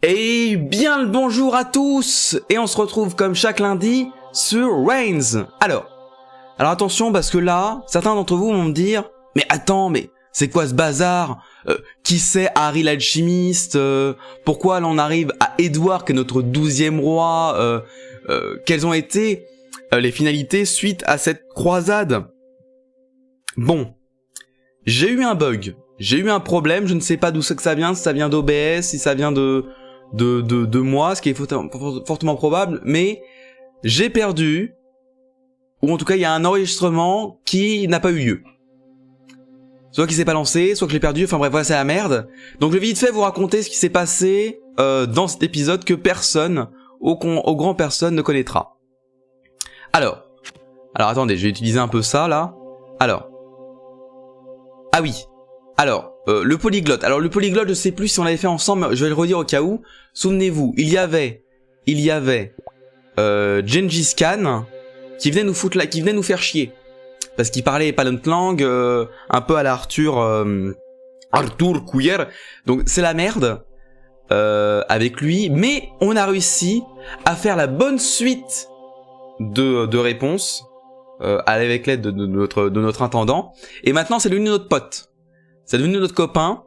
Et bien le bonjour à tous. Et on se retrouve comme chaque lundi sur Reigns. Alors attention parce que là, certains d'entre vous vont me dire « Mais attends, mais c'est quoi ce bazar qui c'est Harry l'alchimiste pourquoi là on arrive à Edward qui est notre 12e roi quelles ont été les finalités suite à cette croisade ?» Bon, j'ai eu un bug, j'ai eu un problème, je ne sais pas d'où c'est que ça vient, si ça vient d'OBS, si ça vient de moi, ce qui est fortement probable, mais j'ai perdu, ou en tout cas il y a un enregistrement qui n'a pas eu lieu. Soit qui s'est pas lancé, soit que je l'ai perdu, enfin bref, voilà, c'est la merde. Donc je vais vite fait vous raconter ce qui s'est passé dans cet épisode que personne, au grand personne ne connaîtra. Alors attendez, je vais utiliser un peu ça là. Ah oui. Alors, le polyglotte. Alors le polyglotte, je sais plus si on l'avait fait ensemble, mais je vais le redire au cas où. Souvenez-vous, il y avait Gengis Khan qui venait nous foutre qui venait nous faire chier parce qu'il parlait pas notre langue, un peu à la Arthur Couillère. Donc c'est la merde avec lui, mais on a réussi à faire la bonne suite de réponses avec l'aide de notre intendant. Et maintenant c'est devenu notre pote. C'est devenu notre copain.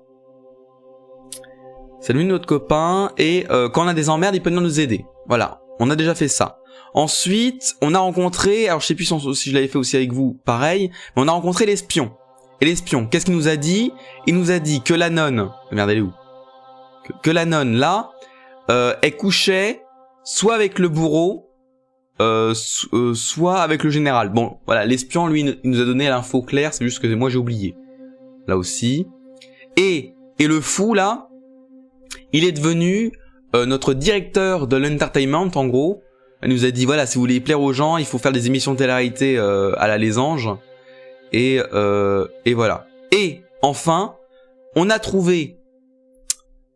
C'est devenu notre copain et quand on a des emmerdes, il peut nous aider. Voilà, on a déjà fait ça. Ensuite, on a rencontré, alors je sais plus si je l'avais fait aussi avec vous, pareil, mais on a rencontré l'espion. Et l'espion, qu'est-ce qu'il nous a dit? Il nous a dit que la nonne, merde elle est où? Que la nonne là, elle couchait soit avec le bourreau, soit avec le général. Bon, voilà, l'espion lui il nous a donné l'info claire, c'est juste que moi j'ai oublié. Là aussi. Et le fou là, il est devenu notre directeur de l'entertainment en gros. Il nous a dit voilà, si vous voulez plaire aux gens, il faut faire des émissions de télé-réalité à la Les Anges. Et voilà. Et enfin, on a trouvé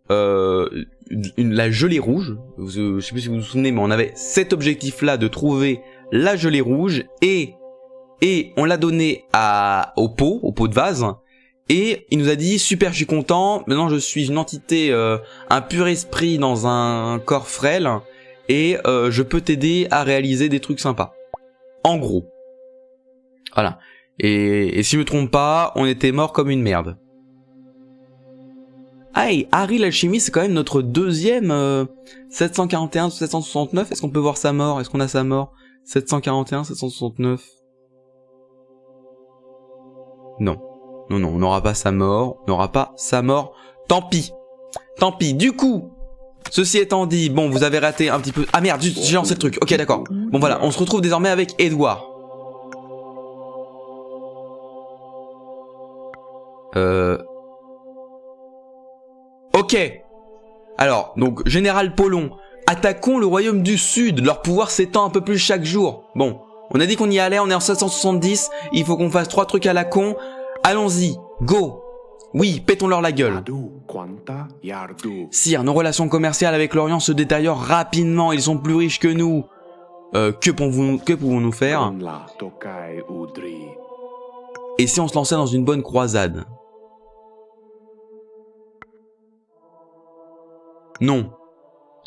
la gelée rouge. Je sais plus si vous vous souvenez, mais on avait cet objectif-là de trouver la gelée rouge et on l'a donné au pot de vase. Et il nous a dit super, je suis content. Maintenant, je suis une entité, un pur esprit dans un corps frêle, et je peux t'aider à réaliser des trucs sympas. En gros, voilà. Et si je me trompe pas, on était mort comme une merde. Hey, Harry l'alchimiste, c'est quand même notre deuxième 741 769. Est-ce qu'on peut voir sa mort? Est-ce qu'on a sa mort? 741 769. Non. Non, on n'aura pas sa mort. Tant pis. Du coup, ceci étant dit, bon, vous avez raté un petit peu. Ah merde, j'ai lancé le truc. Ok, d'accord. Bon voilà, on se retrouve désormais avec Edward. Ok. Alors, donc, Général Polon, attaquons le royaume du Sud. Leur pouvoir s'étend un peu plus chaque jour. Bon, on a dit qu'on y allait, on est en 770. Il faut qu'on fasse 3 trucs à la con. Allons-y, go. Oui, pétons-leur la gueule. Sire, nos relations commerciales avec l'Orient se détériorent rapidement. Ils sont plus riches que nous. Que pouvons-nous faire? Et si on se lançait dans une bonne croisade? Non.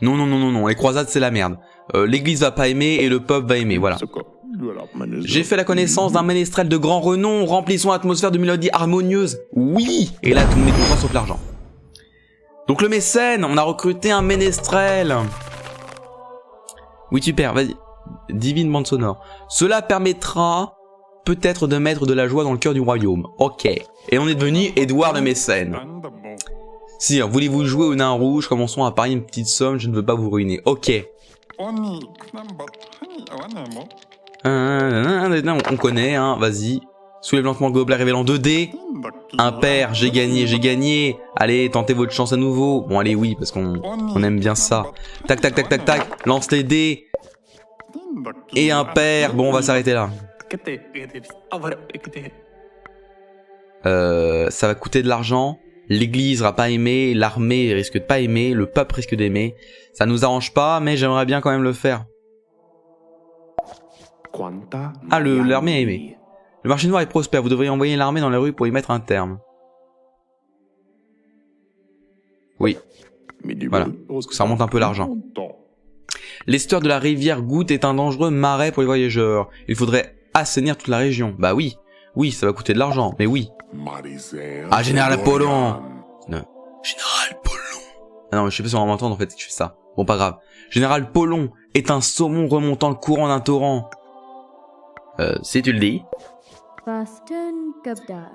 Non. Les croisades, c'est la merde. L'église va pas aimer et le peuple va aimer, voilà. J'ai fait la connaissance d'un ménestrel de grand renom, remplissons l'atmosphère de mélodies harmonieuses. Oui. Et là, tout le monde est content sauf l'argent. Donc le mécène, on a recruté un ménestrel. Oui, super, vas-y. Divine bande sonore. Cela permettra peut-être de mettre de la joie dans le cœur du royaume. Ok. Et on est devenu Edward le mécène. Sire, voulez-vous jouer au nain rouge? Commençons à parier une petite somme, je ne veux pas vous ruiner. Ok. On connaît, hein, vas-y. Soulève lentement le gobelet révélant 2D. Impair, j'ai gagné. Allez, tentez votre chance à nouveau. Bon, allez, oui, parce qu'on aime bien ça. Tac, lance les dés. Et impair, bon, on va s'arrêter là. Ça va coûter de l'argent. L'église va pas aimer, l'armée risque de pas aimer, le peuple risque d'aimer. Ça nous arrange pas, mais j'aimerais bien quand même le faire. Ah, l'armée a aimé. Le marché noir est prospère, vous devriez envoyer l'armée dans les rues pour y mettre un terme. Oui. Voilà, parce que ça remonte un peu l'argent. L'estuaire de la rivière Goutte est un dangereux marais pour les voyageurs. Il faudrait assainir toute la région. Bah oui, oui, ça va coûter de l'argent, mais oui. Ah, Général Apollon. Non. Général Apollon. Ah non, mais je sais pas si on va m'entendre en fait si je fais ça. Bon, pas grave. Général Apollon est un saumon remontant le courant d'un torrent. Si tu le dis.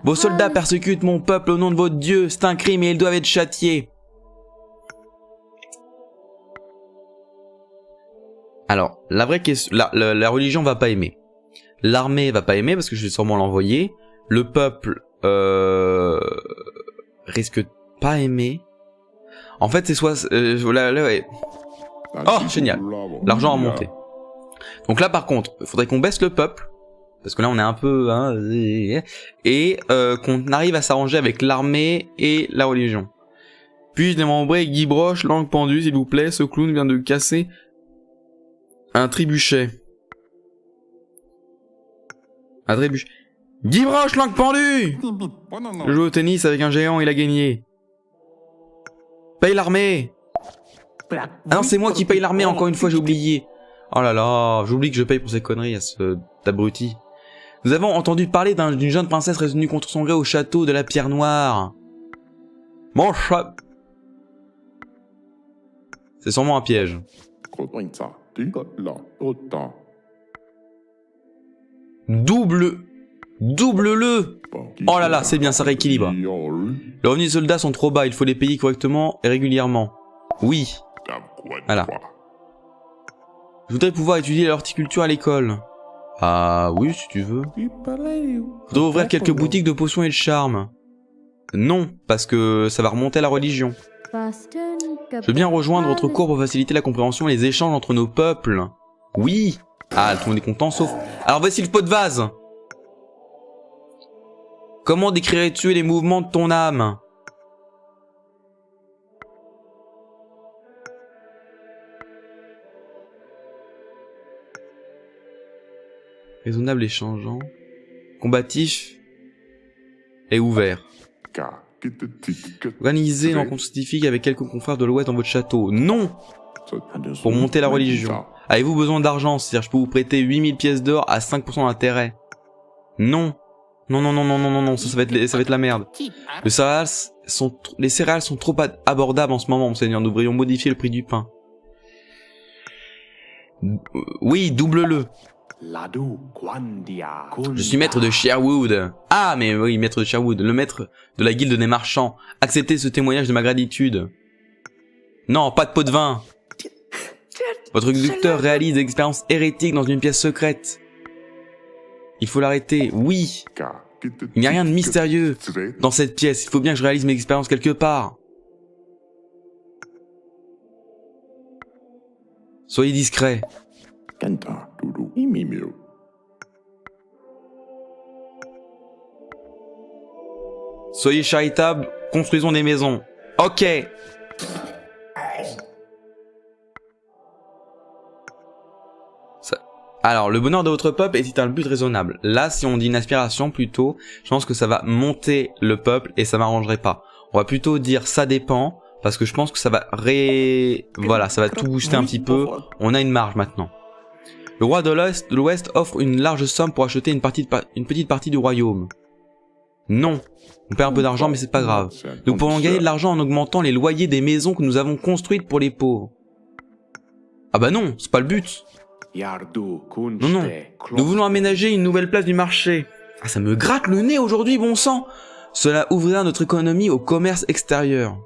Vos soldats persécutent mon peuple au nom de votre dieu. C'est un crime et ils doivent être châtiés. Alors, la vraie question, la religion va pas aimer. L'armée va pas aimer parce que je vais sûrement l'envoyer. Le peuple risque pas aimer. En fait, c'est soit ouais. Oh, génial. L'argent a monté. Donc là, par contre, il faudrait qu'on baisse le peuple parce que là, on est un peu et qu'on arrive à s'arranger avec l'armée et la religion. Puis-je démembrer Guy Broche, langue pendue, s'il vous plaît. Ce clown vient de casser un trébuchet. Un trébuchet. Guy Broche, langue pendue! Je joue au tennis avec un géant, il a gagné. Paye l'armée! Ah non, c'est moi qui paye l'armée, encore une fois, j'ai oublié. Oh là là, j'oublie que je paye pour ces conneries à ce abruti. Nous avons entendu parler d'une jeune princesse révenue contre son gré au château de la Pierre Noire. Mon chat. C'est sûrement un piège. Double-le. Oh là là, c'est bien, ça rééquilibre. Les revenus des soldats sont trop bas, il faut les payer correctement et régulièrement. Oui. Voilà. Je voudrais pouvoir étudier l'horticulture à l'école. Ah oui, si tu veux. Je voudrais ouvrir quelques boutiques de potions et de charme. Non, parce que ça va remonter à la religion. Je veux bien rejoindre votre cours pour faciliter la compréhension et les échanges entre nos peuples. Oui. Ah, tout le monde est content, sauf... Alors voici le pot de vase. Comment décrirais-tu les mouvements de ton âme? Raisonnable et changeant. Combatif et ouvert. Organisez une rencontre scientifique avec quelques confrères de l'Ouest dans votre château. Non. Pour monter la religion. Avez-vous besoin d'argent? C'est-à-dire je peux vous prêter 8000 pièces d'or à 5% d'intérêt. Non. Non, ça va être la merde. Les céréales sont trop abordables en ce moment, monseigneur. Nous devrions modifier le prix du pain. Oui, double-le. Je suis maître de Sherwood. Ah, mais oui, maître de Sherwood, le maître de la guilde des marchands. Acceptez ce témoignage de ma gratitude. Non, pas de pot de vin. Votre conducteur réalise des expériences hérétiques dans une pièce secrète. Il faut l'arrêter, oui. Il n'y a rien de mystérieux dans cette pièce. Il faut bien que je réalise mes expériences quelque part. Soyez discret. Soyez charitable, construisons des maisons. Ok. Alors, le bonheur de votre peuple est un but raisonnable. Là, si on dit une aspiration plutôt, je pense que ça va monter le peuple et ça m'arrangerait pas. On va plutôt dire ça dépend, parce que je pense que ça va voilà, ça va tout booster un petit peu. On a une marge maintenant. Le roi de l'Ouest offre une large somme pour acheter une petite partie du royaume. Non. On perd un peu d'argent, mais c'est pas grave. Nous pourrons gagner de l'argent en augmentant les loyers des maisons que nous avons construites pour les pauvres. Ah bah non, c'est pas le but. Non. Nous voulons aménager une nouvelle place du marché. Ah, ça me gratte le nez aujourd'hui, bon sang. Cela ouvrira notre économie au commerce extérieur.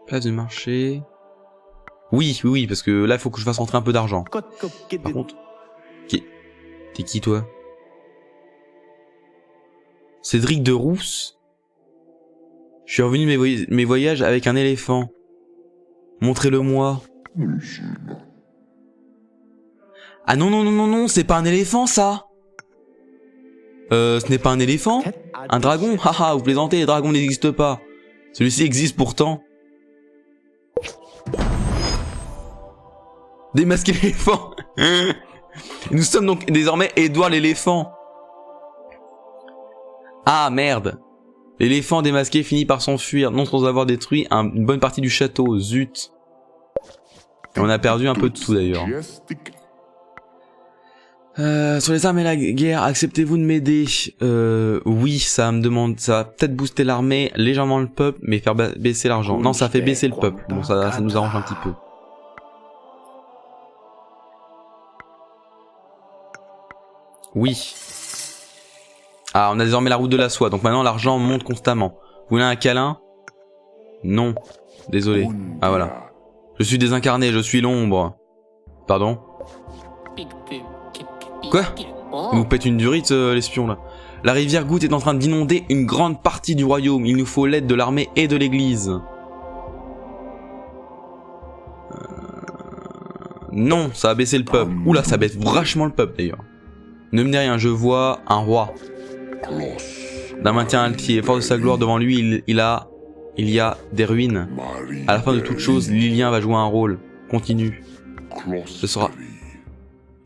Place du marché. Oui, parce que là, il faut que je fasse rentrer un peu d'argent. Par contre... T'es qui, toi? Cédric de Rousse? Je suis revenu de mes voyages avec un éléphant. Montrez-le-moi. Ah non, c'est pas un éléphant, ça. Ce n'est pas un éléphant? Un dragon? Haha, vous plaisantez, les dragons n'existent pas. Celui-ci existe pourtant. Démasquer l'éléphant. Nous sommes donc désormais Édouard l'éléphant. Ah merde. L'éléphant démasqué finit par s'enfuir, non sans avoir détruit une bonne partie du château. Zut. Et on a perdu un peu de tout d'ailleurs. Sur les armes et la guerre, acceptez-vous de m'aider? Oui, ça va peut-être booster l'armée, légèrement le peuple, mais faire baisser l'argent. Non, ça fait baisser le peuple. Bon, ça nous arrange un petit peu. Oui. Ah, on a désormais la route de la soie, donc maintenant l'argent monte constamment. Vous voulez un câlin? Non. Désolé. Ah voilà. Je suis désincarné, je suis l'ombre. Pardon? Quoi? Il nous pète une durite, l'espion là. La rivière Goutte est en train d'inonder une grande partie du royaume. Il nous faut l'aide de l'armée et de l'église. Non, ça a baissé le peuple. Oula, ça baisse vachement le peuple d'ailleurs. Ne me dis rien, je vois un roi. D'un maintien altier, fort de sa gloire devant lui, il y a des ruines. À la fin de toute chose, Lilien va jouer un rôle. Continue. Ce sera...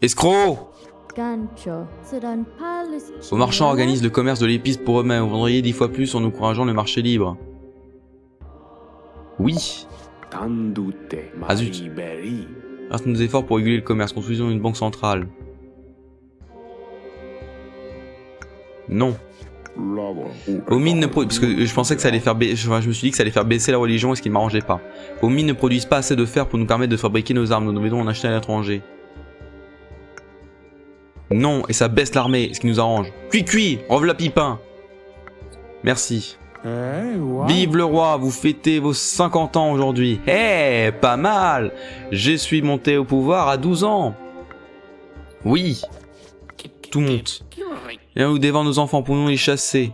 Escroc! Vos marchands organisent le commerce de l'épice pour eux-mêmes. Vous vendriez 10 fois plus en encourageant le marché libre. Oui. Ah zut. Reste nos efforts pour réguler le commerce. Construisons une banque centrale. Non. Vos mines ne produisent... Parce que je pensais que ça allait faire baisser... je me suis dit que ça allait faire baisser la religion et ce qui ne m'arrangeait pas. Vos mines ne produisent pas assez de fer pour nous permettre de fabriquer nos armes. Nous devons en acheter à l'étranger. Non, et ça baisse l'armée, ce qui nous arrange. Cui, rev'là pipin. Merci. Vive le roi, vous fêtez vos 50 ans aujourd'hui. Eh, pas mal. Je suis monté au pouvoir à 12 ans. Oui. Tout monte. Et nous dévore nos enfants, pour nous les chasser.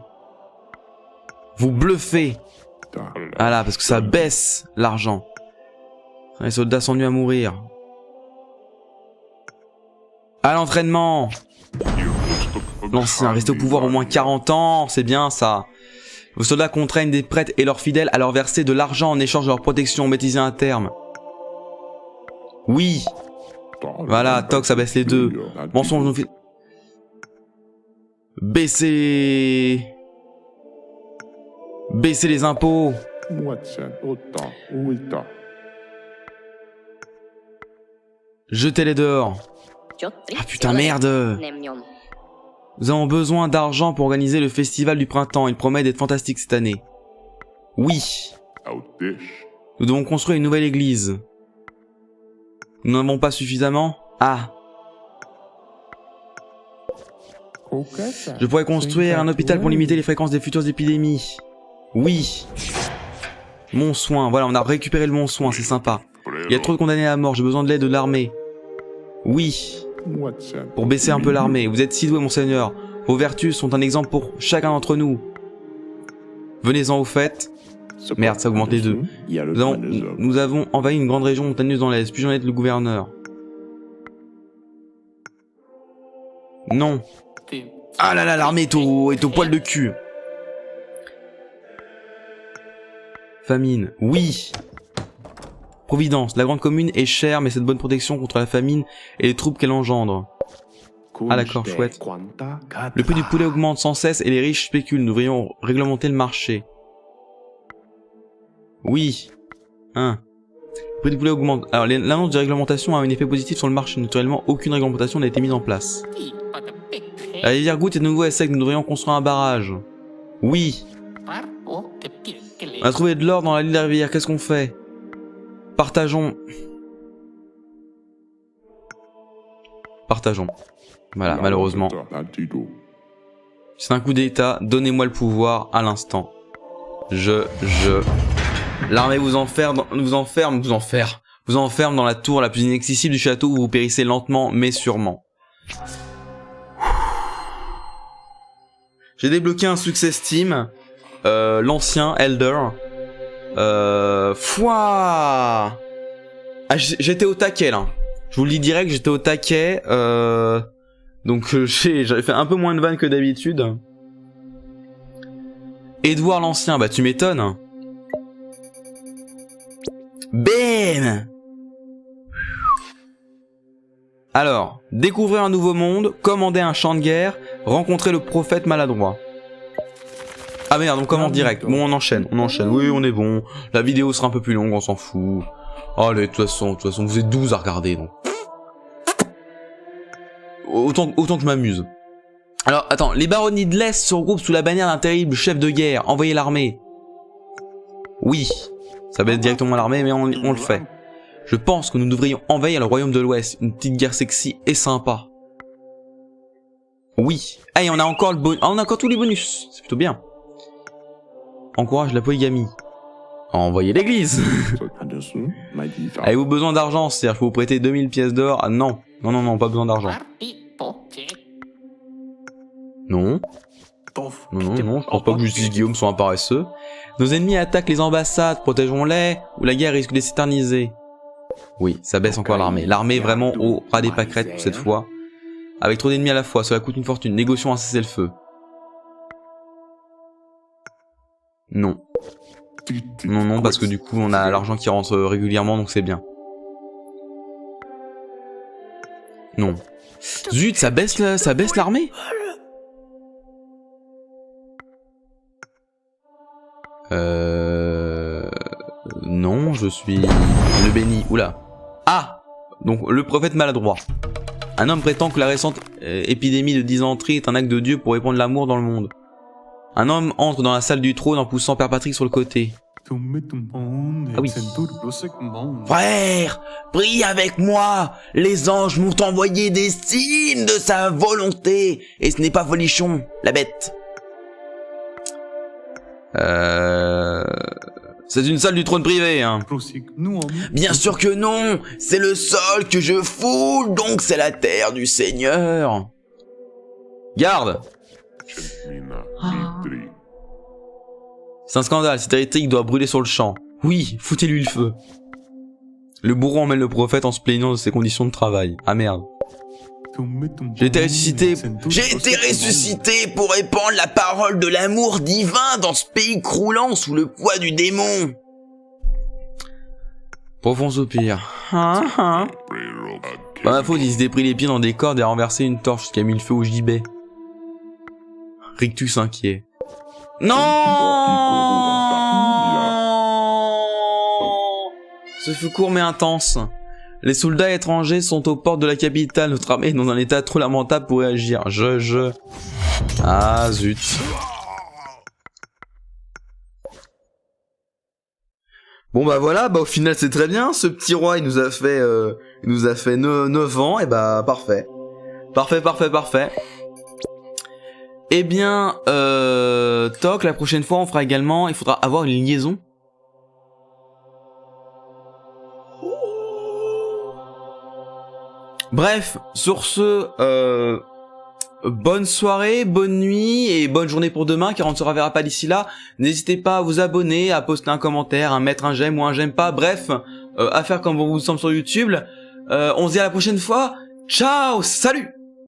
Vous bluffez. Voilà, parce que ça baisse l'argent. Les soldats sont venus à mourir. À l'entraînement. L'ancien, rester au pouvoir au moins 40 ans, c'est bien ça. Vos soldats contraignent des prêtres et leurs fidèles à leur verser de l'argent en échange de leur protection, bêtisez un terme. Oui. Voilà, toc, ça baisse les deux. Mensonge nous fait... Baisser les impôts. Jetez-les dehors. Ah putain merde. Nous avons besoin d'argent pour organiser le festival du printemps. Il promet d'être fantastique cette année. Oui. Nous devons construire une nouvelle église. Nous n'en avons pas suffisamment? Ah. Je pourrais construire un hôpital pour limiter les fréquences des futures épidémies. Oui. Mon soin. Voilà, on a récupéré le mon soin, c'est sympa. Il y a trop de condamnés à mort, j'ai besoin de l'aide de l'armée. Oui. Pour baisser un peu l'armée. Vous êtes si doué, monseigneur. Vos vertus sont un exemple pour chacun d'entre nous. Venez-en au fait. Merde, ça augmente les deux. Nous avons envahi une grande région montagneuse dans l'Est. Puis-je en être le gouverneur? Non. Ah là là, l'armée est au poil de cul. Famine. Oui. Providence. La grande commune est chère, mais cette bonne protection contre la famine et les troubles qu'elle engendre. Ah d'accord, chouette. Le prix du poulet augmente sans cesse et les riches spéculent. Nous devrions réglementer le marché. Oui. Hein. Le prix du poulet augmente. Alors, l'annonce de réglementation a un effet positif sur le marché. Naturellement, aucune réglementation n'a été mise en place. La rivière Goutte est de nouveau à sec. Nous devrions construire un barrage. Oui. On a trouvé de l'or dans la lit de la rivière. Qu'est-ce qu'on fait? Partageons. Voilà, malheureusement. C'est un coup d'état. Donnez-moi le pouvoir à l'instant. L'armée vous enferme dans la tour la plus inaccessible du château où vous périssez lentement mais sûrement. J'ai débloqué un success team. L'ancien Elder. Fouah. Ah, j'étais au taquet là. Je vous le dis direct, j'étais au taquet. Donc j'avais fait un peu moins de vannes que d'habitude. Édouard l'Ancien, bah tu m'étonnes. Bam. Alors, découvrir un nouveau monde, commander un champ de guerre, rencontrer le prophète maladroit. Ah merde, on commence direct. Bon, on enchaîne. Oui, on est bon. La vidéo sera un peu plus longue, on s'en fout. Allez, de toute façon, vous êtes 12 à regarder, donc. Autant que je m'amuse. Alors, attends, les baronnies de l'Est se regroupent sous la bannière d'un terrible chef de guerre. Envoyez l'armée. Oui, ça baisse directement l'armée, mais on le fait. Je pense que nous devrions envahir le royaume de l'Ouest. Une petite guerre sexy et sympa. Oui. Ah, et on a encore on a encore tous les bonus. C'est plutôt bien. Encourage la polygamie. Envoyez l'église. Avez-vous besoin d'argent? C'est-à-dire, je peux vous prêter 2000 pièces d'or? Ah non. Non, pas besoin d'argent. Non, je pense pas que Justice Guillaume soit un paresseux. Nos ennemis attaquent les ambassades, protégeons-les, ou la guerre risque de s'éterniser. Oui, ça baisse encore l'armée. L'armée est vraiment au ras des pâquerettes pour cette fois. Avec trop d'ennemis à la fois, cela coûte une fortune. Négocions un cessez-le-feu. Non. Non, parce que du coup, on a l'argent qui rentre régulièrement, donc c'est bien. Non. Zut, ça baisse l'armée? Non, je suis le béni. Oula. Ah! Donc, le prophète maladroit. Un homme prétend que la récente épidémie de dysenterie est un acte de Dieu pour répandre l'amour dans le monde. Un homme entre dans la salle du trône en poussant Père Patrick sur le côté. Ah oui. Frère, prie avec moi. Les anges m'ont envoyé des signes de sa volonté. Et ce n'est pas Folichon, la bête. C'est une salle du trône privé, hein. Bien sûr que non. C'est le sol que je foule, donc c'est la terre du Seigneur. Garde. C'est un scandale, cet hérétique doit brûler sur le champ. Oui, foutez-lui le feu. Le bourreau emmène le prophète en se plaignant de ses conditions de travail. Ah merde. J'ai été ressuscité pour répandre la parole de l'amour divin dans ce pays croulant sous le poids du démon. Profond soupir. Pas ma faute, il s'était pris les pieds dans des cordes et a renversé une torche qui a mis le feu au gibet. Rictus inquiet. Non! Ce fut court mais intense. Les soldats étrangers sont aux portes de la capitale. Notre armée est dans un état trop lamentable pour réagir. Ah zut. Bon bah voilà, bah au final c'est très bien. Ce petit roi il nous a fait 9 ans et bah parfait. Parfait. Eh bien, toc, la prochaine fois on fera également, il faudra avoir une liaison. Bref, sur ce, bonne soirée, bonne nuit et bonne journée pour demain car on ne se reverra pas d'ici là. N'hésitez pas à vous abonner, à poster un commentaire, à mettre un j'aime ou un j'aime pas, bref, à faire comme vous semble sur YouTube. On se dit à la prochaine fois. Ciao, salut!